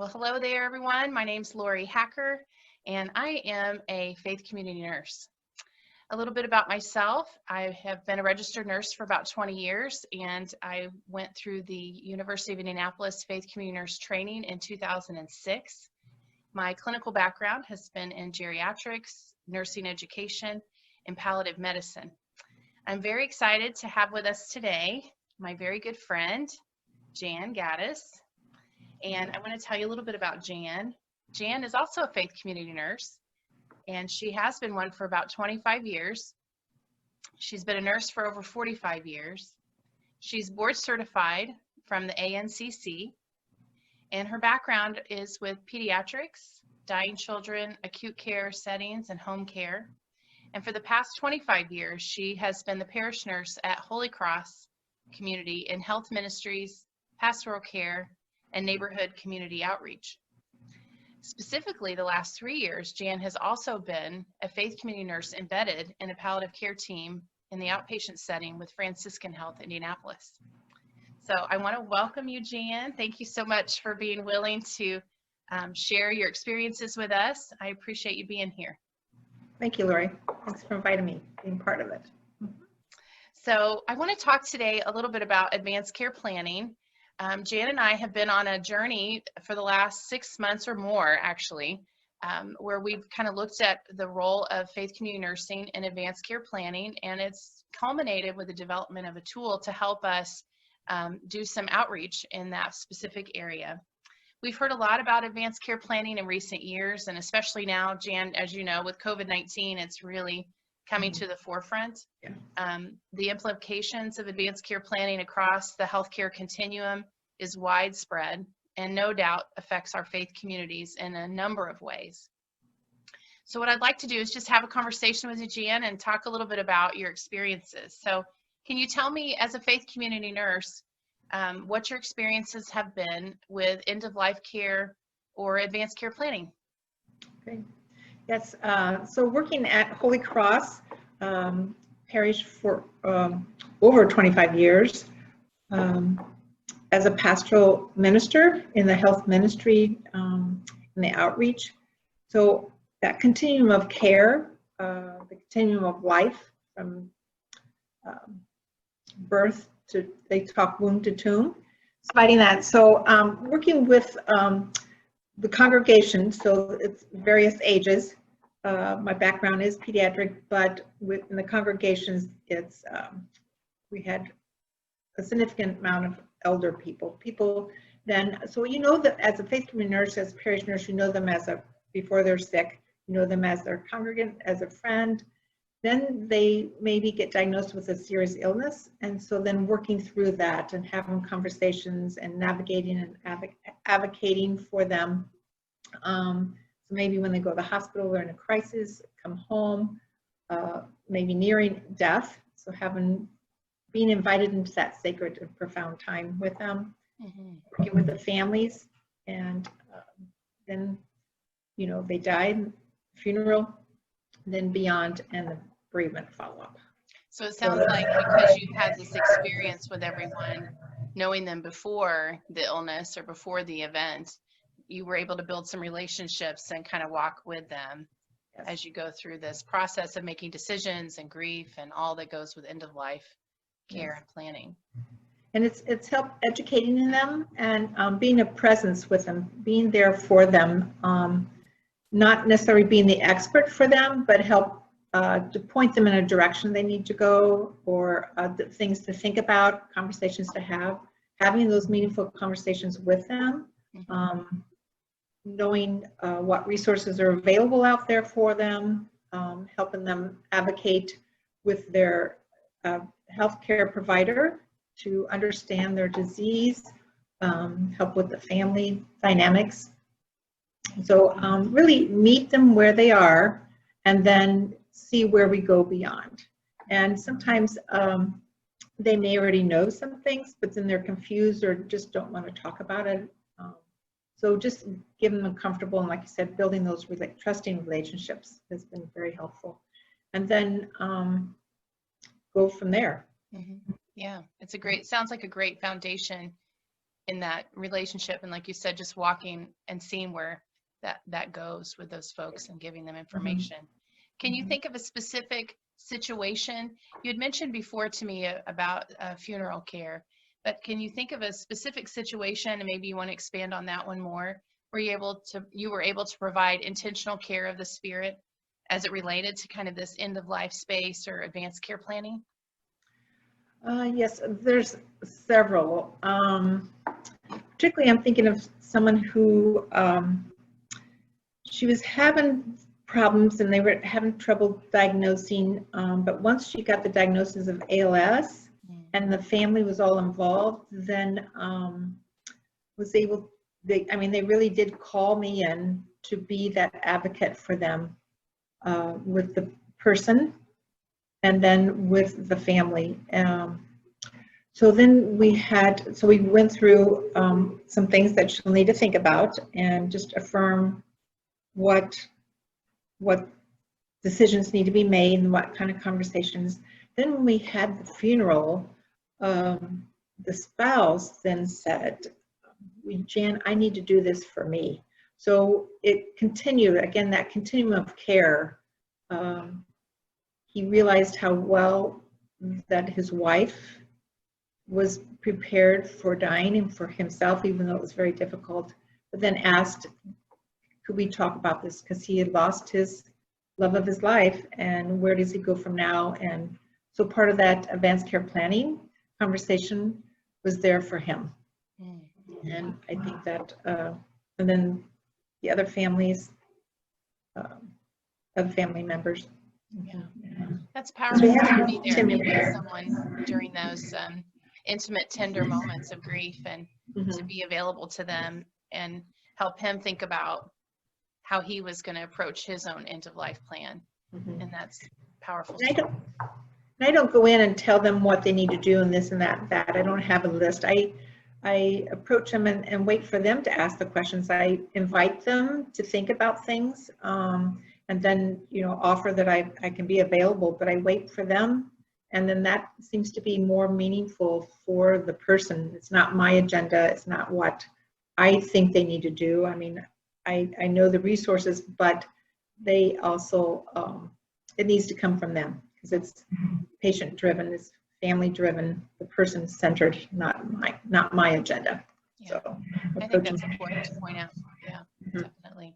Well, hello there, everyone. My name's Lorie Hacker, and I am a faith community nurse. A little bit about myself. I have been a registered nurse for about 20 years, and I went through the University of Indianapolis Faith Community Nurse training in 2006. My clinical background has been in geriatrics, nursing education, and palliative medicine. I'm very excited to have with us today my very good friend, Jan Gaddis. And I want to tell you a little bit about Jan. Jan is also a faith community nurse, and she has been one for about 25 years. She's been a nurse for over 45 years. She's board certified from the ANCC, and her background is with pediatrics, dying children, acute care settings, and home care. And for the past 25 years, she has been the parish nurse at Holy Cross Community in health ministries, pastoral care, and neighborhood community outreach. Specifically, the last 3 years, Jan has also been a faith community nurse embedded in a palliative care team in the outpatient setting with Franciscan Health Indianapolis. So I want to welcome you, Jan. Thank you so much for being willing to share your experiences with us. I appreciate you being here. Thank you, Lorie. Thanks for inviting me, being part of it. So I want to talk today a little bit about advanced care planning. Jan and I have been on a journey for the last 6 months or more, actually, where we've kind of looked at the role of faith community nursing in advanced care planning, and it's culminated with the development of a tool to help us do some outreach in that specific area. We've heard a lot about advanced care planning in recent years, and especially now, Jan, as you know, with COVID-19, it's really coming to the forefront. Yeah. The implications of advanced care planning across the healthcare continuum is widespread and no doubt affects our faith communities in a number of ways. So what I'd like to do is just have a conversation with you, Jan, and talk a little bit about your experiences. So can you tell me, as a faith community nurse, what your experiences have been with end-of-life care or advanced care planning? Okay. Yes, so working at Holy Cross Parish for over 25 years as a pastoral minister in the health ministry in the outreach. So that continuum of care, the continuum of life from birth to, they talk womb to tomb, fighting that. So working with the congregation, so it's various ages. My background is pediatric, but within the congregations, it's we had a significant amount of elder people. Then, so you know that as a faith community nurse, as a parish nurse, you know them as before they're sick, you know them as their congregant, as a friend. Then they maybe get diagnosed with a serious illness, and so then working through that and having conversations and navigating and advocating for them. So maybe when they go to the hospital, they're in a crisis, come home, maybe nearing death. So being invited into that sacred and profound time with them, working with the families, and then, you know, they died, funeral, then beyond, and the bereavement follow-up. So it sounds like because you've had this experience with everyone, knowing them before the illness or before the event, you were able to build some relationships and kind of walk with them. Yes. As you go through this process of making decisions and grief and all that goes with end-of-life care. Yes. And planning. And it's help educating them and being a presence with them, being there for them, not necessarily being the expert for them, but help to point them in a direction they need to go, or the things to think about, conversations to have, having those meaningful conversations with them, knowing what resources are available out there for them, helping them advocate with their healthcare provider to understand their disease, help with the family dynamics. So really meet them where they are and then see where we go beyond. And sometimes they may already know some things, but then they're confused or just don't want to talk about it. So just giving them comfortable, and like you said, building those trusting relationships has been very helpful. And then go from there. Yeah, it's sounds like a great foundation in that relationship, and like you said, just walking and seeing where that goes with those folks and giving them information. Can you think of a specific situation? You had mentioned before to me about funeral care, but can you think of a specific situation, and maybe you want to expand on that one more, where you were able to provide intentional care of the spirit as it related to kind of this end of life space or advanced care planning? Yes, there's several. Particularly, I'm thinking of someone who she was having problems and they were having trouble diagnosing, but once she got the diagnosis of ALS and the family was all involved, then was able, they really did call me in to be that advocate for them with the person and then with the family. So then we went through some things that she'll need to think about and just affirm what decisions need to be made and what kind of conversations. Then when we had the funeral, the spouse then said, Jan, I need to do this for me. So it continued, again, that continuum of care. He realized how well that his wife was prepared for dying and for himself, even though it was very difficult, but then asked, could we talk about this? Because he had lost his love of his life, and where does he go from now? And so part of that advanced care planning conversation was there for him. And I think that, and then the other families, other family members. Yeah, that's powerful to be there with someone during those intimate, tender moments of grief, and to be available to them and help him think about how he was going to approach his own end of life plan. And that's powerful. I don't go in and tell them what they need to do and this and that. I don't have a list. I approach them and wait for them to ask the questions. I invite them to think about things, and then, offer that I can be available, but I wait for them. And then that seems to be more meaningful for the person. It's not my agenda. It's not what I think they need to do. I mean, I know the resources, but they also, it needs to come from them, because it's patient driven, it's family driven, the person centered, not my agenda. Yeah. So I think that's important to point out. Yeah, definitely.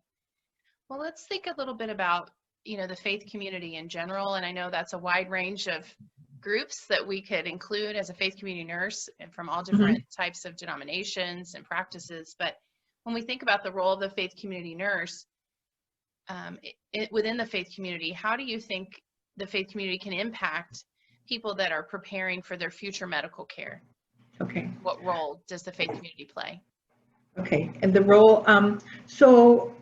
Well, let's think a little bit about, the faith community in general. And I know that's a wide range of groups that we could include as a faith community nurse, and from all different types of denominations and practices. But when we think about the role of the faith community nurse within the faith community, how do you think the faith community can impact people that are preparing for their future medical care? Okay. What role does the faith community play? Okay, and the role, so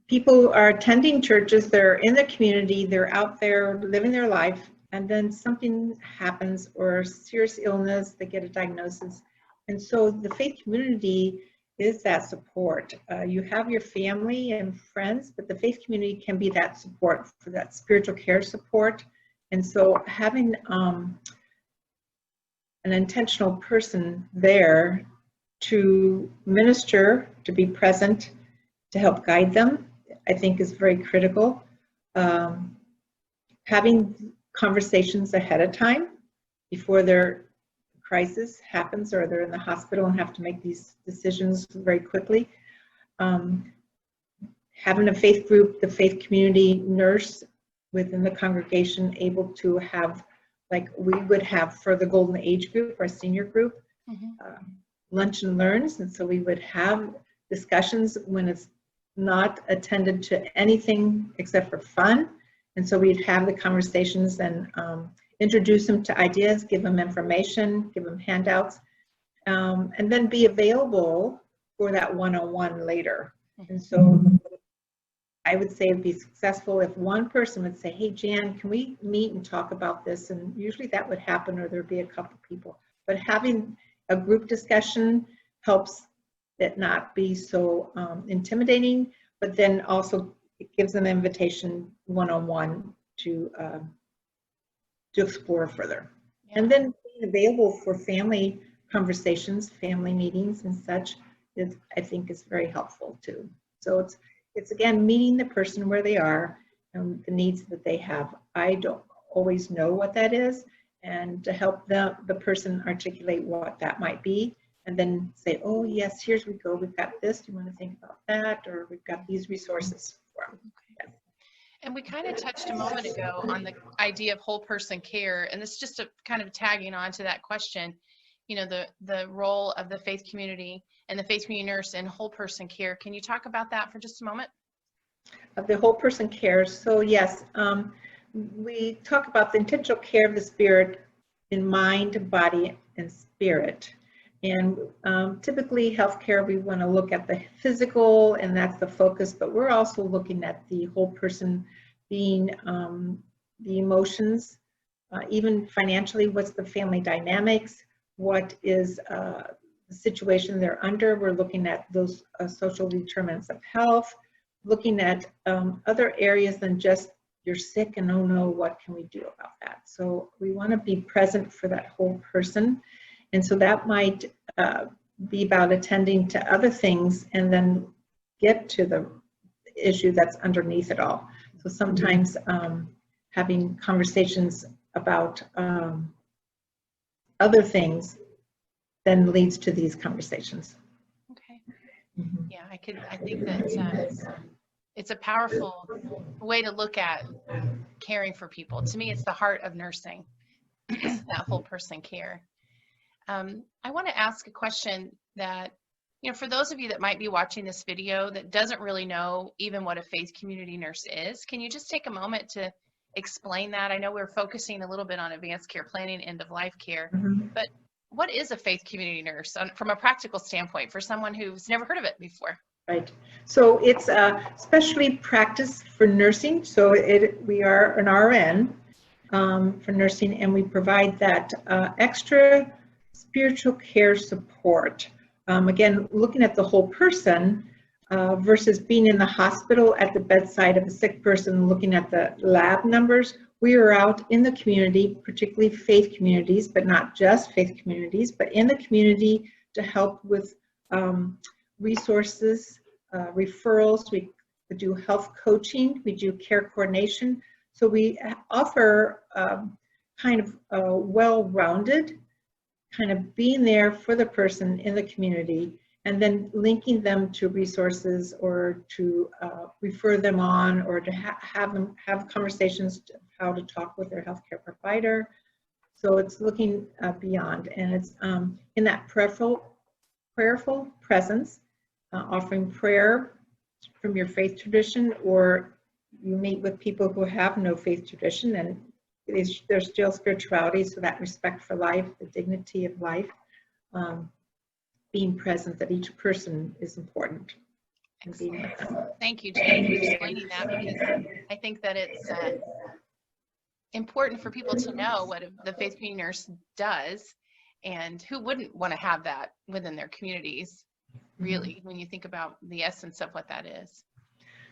people are attending churches, they're in the community, they're out there living their life, and then something happens, or serious illness, they get a diagnosis. And so the faith community is that support. You have your family and friends, but the faith community can be that support for that spiritual care support. And so having an intentional person there to minister, to be present, to help guide them, I think is very critical. Having conversations ahead of time before their crisis happens, or they're in the hospital and have to make these decisions very quickly. Having a faith group, the faith community nurse within the congregation, able to have, like we would have for the Golden Age group, our senior group, lunch and learns. And so we would have discussions when it's not attended to anything except for fun. And so we'd have the conversations and introduce them to ideas, give them information, give them handouts, and then be available for that one-on-one later. And so I would say it'd be successful if one person would say, hey, Jan, can we meet and talk about this? And usually that would happen, or there'd be a couple people. But having a group discussion helps it not be so intimidating, but then also it gives them invitation one-on-one to explore further. Yeah. And then being available for family conversations, family meetings and such, I think is very helpful too. So it's again, meeting the person where they are and the needs that they have. I don't always know what that is, and to help the person articulate what that might be, and then say, oh yes, here's we go, we've got this, do you want to think about that, or we've got these resources for them. Yes. And we kind of touched a moment ago on the idea of whole person care, and this is just a kind of tagging on to that question, you know, the role of the faith community and the faith community nurse in whole person care. Can you talk about that for just a moment? Of the whole person care. So yes, we talk about the intentional care of the spirit in mind, body, and spirit. And typically healthcare, we want to look at the physical, and that's the focus, but we're also looking at the whole person being the emotions, even financially, what's the family dynamics, what is the situation they're under. We're looking at those social determinants of health, looking at other areas than just you're sick and oh no, what can we do about that? So we want to be present for that whole person. And so that might be about attending to other things and then get to the issue that's underneath it all. So sometimes having conversations about other things then leads to these conversations. Okay. Yeah, I think that it's a powerful way to look at caring for people. To me, it's the heart of nursing, that whole person care. I want to ask a question that, you know, for those of you that might be watching this video that doesn't really know even what a faith community nurse is, can you just take a moment to explain that? I know we're focusing a little bit on advanced care planning, end of life care, but what is a faith community nurse from a practical standpoint for someone who's never heard of it before? Right. So it's specially practice for nursing. So we are an RN for nursing, and we provide that extra spiritual care support. Again, looking at the whole person versus being in the hospital at the bedside of a sick person, looking at the lab numbers. We are out in the community, particularly faith communities, but not just faith communities, but in the community to help with resources, referrals. We do health coaching, we do care coordination. So we offer kind of a well-rounded, kind of being there for the person in the community, and then linking them to resources or to refer them on, or to have conversations of how to talk with their healthcare provider. So it's looking beyond, and it's in that prayerful presence, offering prayer from your faith tradition, or you meet with people who have no faith tradition, and there's still spirituality, so that respect for life, the dignity of life, being present, that each person is important. Excellent. Thank you, Jan, for explaining that, because I think that it's important for people to know what the faith community nurse does, and who wouldn't want to have that within their communities, really, when you think about the essence of what that is.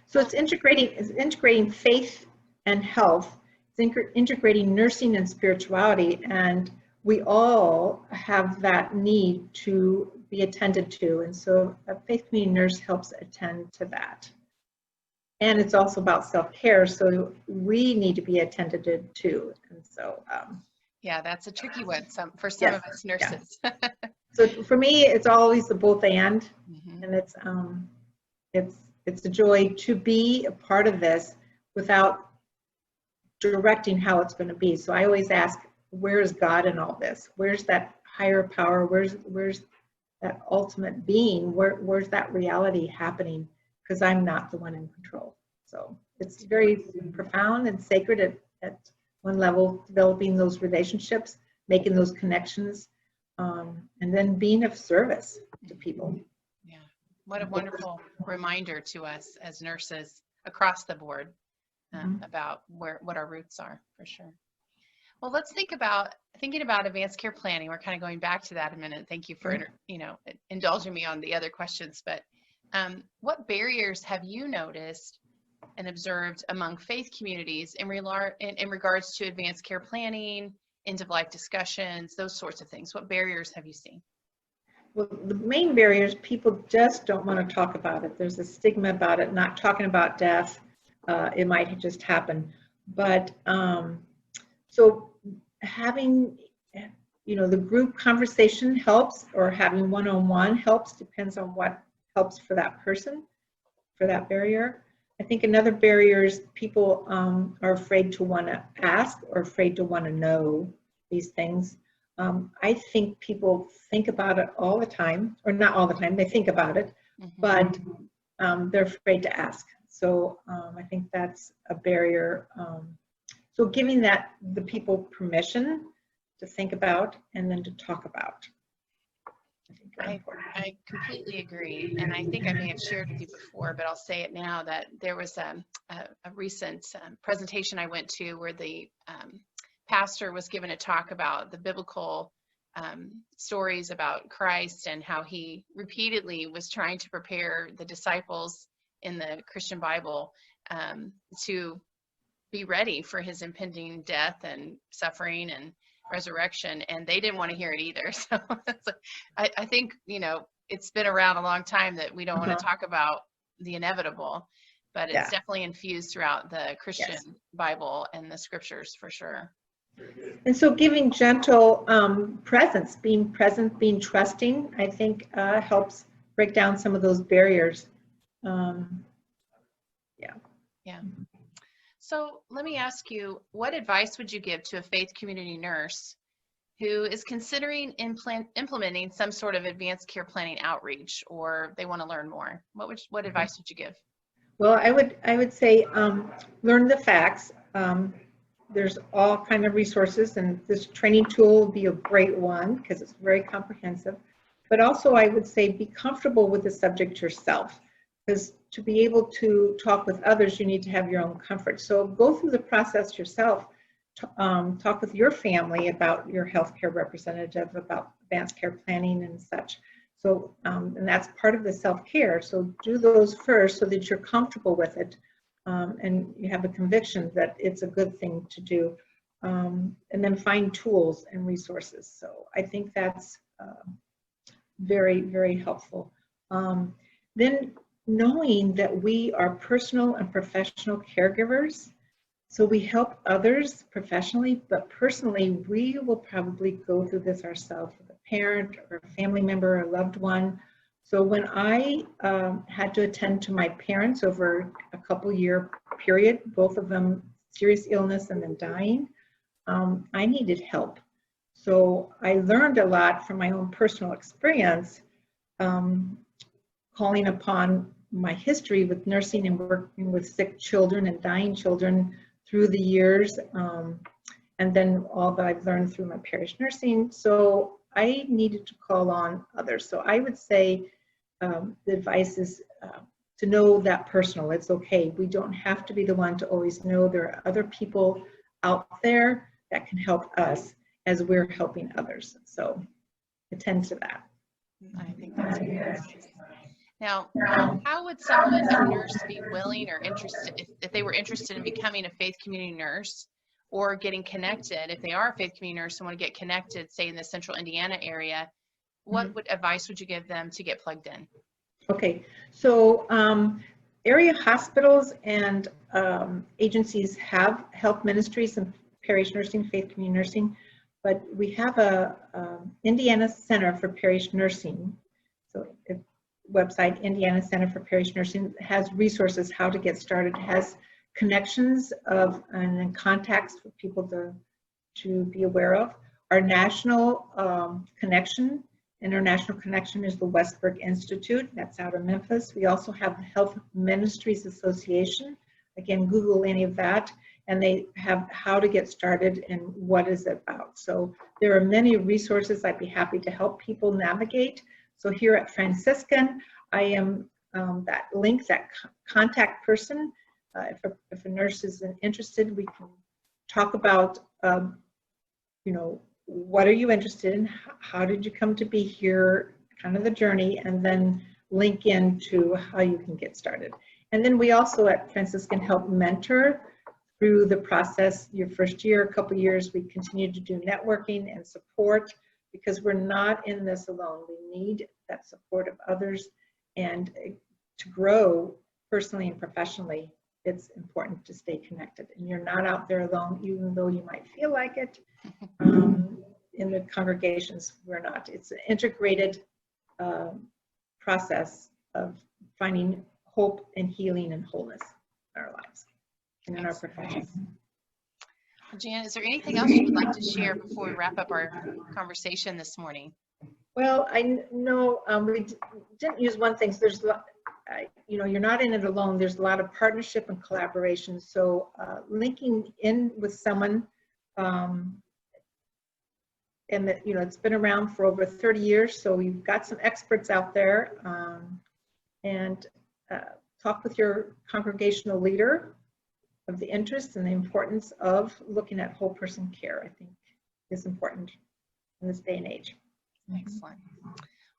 So it's integrating faith and health. It's integrating nursing and spirituality, and we all have that need to be attended to, and so a faith community nurse helps attend to that. And it's also about self-care, so we need to be attended to too. And so yeah, that's a tricky one for some of us nurses. Yeah. So for me, it's always the both and, and it's a joy to be a part of this without directing how it's going to be. So I always ask, where is God in all this? Where's that higher power? Where's that ultimate being? Where's that reality happening? Because I'm not the one in control. So it's very profound and sacred at one level, developing those relationships, making those connections, and then being of service to people. Yeah, what a wonderful reminder to us as nurses across the board about what our roots are, for sure. Well, let's thinking about advanced care planning. We're kind of going back to that a minute. Thank you for indulging me on the other questions. But what barriers have you noticed and observed among faith communities in regards to advanced care planning end-of-life discussions, those sorts of things? What barriers have you seen? Well, the main barrier is people just don't want to talk about it. There's a stigma about it, not talking about death. It might just happen. But so having, the group conversation helps, or having one-on-one helps, depends on what helps for that person, for that barrier. I think another barrier is people are afraid to want to ask or afraid to want to know these things. I think people think about it all the time, or not all the time, they think about it, but they're afraid to ask. So I think that's a barrier. So giving the people permission to think about and then to talk about. I completely agree, and I think I may have shared with you before, but I'll say it now, that there was a recent presentation I went to where the pastor was given a talk about the biblical stories about Christ and how he repeatedly was trying to prepare the disciples in the Christian Bible to be ready for his impending death and suffering and resurrection, and they didn't want to hear it either. So I think, it's been around a long time that we don't want to talk about the inevitable, but it's definitely infused throughout the Christian Bible and the scriptures for sure. And so giving gentle presence, being present, being trusting, I think helps break down some of those barriers. Yeah. So let me ask you, what advice would you give to a faith community nurse who is considering implementing some sort of advanced care planning outreach, or they want to learn more? What advice would you give? Well, I would say learn the facts. There's all kind of resources, and this training tool will be a great one because it's very comprehensive. But also I would say be comfortable with the subject yourself, because to be able to talk with others, you need to have your own comfort. So go through the process yourself. Talk with your family about your healthcare representative, about advanced care planning and such. So, and that's part of the self-care. So do those first so that you're comfortable with it, and you have a conviction that it's a good thing to do. And then find tools and resources. So I think that's very, very helpful. Then knowing that we are personal and professional caregivers, so we help others professionally, but personally, we will probably go through this ourselves with a parent or a family member or a loved one. So when I had to attend to my parents over a couple-year period, both of them serious illness and then dying, I needed help. So I learned a lot from my own personal experience, calling upon my history with nursing and working with sick children and dying children through the years, and then all that I've learned through my parish nursing. So I needed to call on others. So I would say the advice is to know that personal. It's okay. We don't have to be the one to always know. There are other people out there that can help us as we're helping others. So attend to that. I think that's good. Now, how would someone, a nurse, be willing or interested, if they were interested in becoming a faith community nurse or getting connected, if they are a faith community nurse and want to get connected, say in the central Indiana area, what advice would you give them to get plugged in? Okay, so area hospitals and agencies have health ministries and parish nursing, faith community nursing, but we have a Indiana Center for Parish Nursing. So website, Indiana Center for Parish Nursing, has resources how to get started, has connections of and contacts for people to be aware of. Our national connection, international connection, is the Westbrook Institute. That's out of Memphis. We also have the Health Ministries Association. Again, Google any of that, and they have how to get started and what is it about. So there are many resources. I'd be happy to help people navigate. So here at Franciscan, I am that link, that contact person. If a nurse is interested, we can talk about, what are you interested in? How did you come to be here? Kind of the journey, and then link into how you can get started. And then we also at Franciscan help mentor through the process. Your first year, a couple years, we continue to do networking and support because we're not in this alone. We need that support of others, and to grow personally and professionally, it's important to stay connected. And you're not out there alone, even though you might feel like it. In the congregations, we're not. It's an integrated process of finding hope and healing and wholeness in our lives and in our professions. Jan, is there anything else you would like to share before we wrap up our conversation this morning? Well, I know we didn't use one thing. So there's a lot, you're not in it alone. There's a lot of partnership and collaboration. So linking in with someone, and that, it's been around for over 30 years. So we've got some experts out there, and talk with your congregational leader of the interest and the importance of looking at whole person care, I think is important in this day and age. Excellent.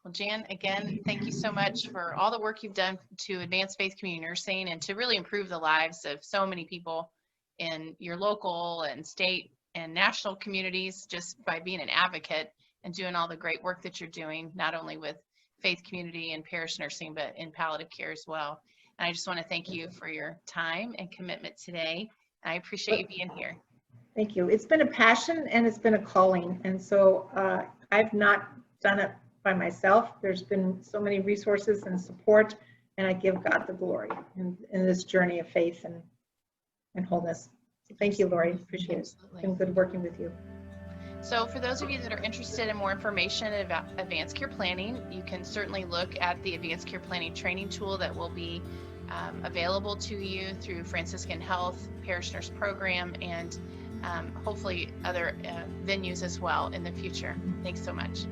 Well, Jan, again, thank you so much for all the work you've done to advance faith community nursing and to really improve the lives of so many people in your local and state and national communities, just by being an advocate and doing all the great work that you're doing, not only with faith community and parish nursing, but in palliative care as well. And I just want to thank you for your time and commitment today. And I appreciate you being here. Thank you. It's been a passion and it's been a calling. And so I've not done it by myself. There's been so many resources and support, and I give God the glory in this journey of faith and wholeness. So thank you, Lorie. Appreciate it. It's been good working with you. So for those of you that are interested in more information about advanced care planning, you can certainly look at the advanced care planning training tool that will be available to you through Franciscan Health Parish Nurse Program, and hopefully other venues as well in the future. Thanks so much.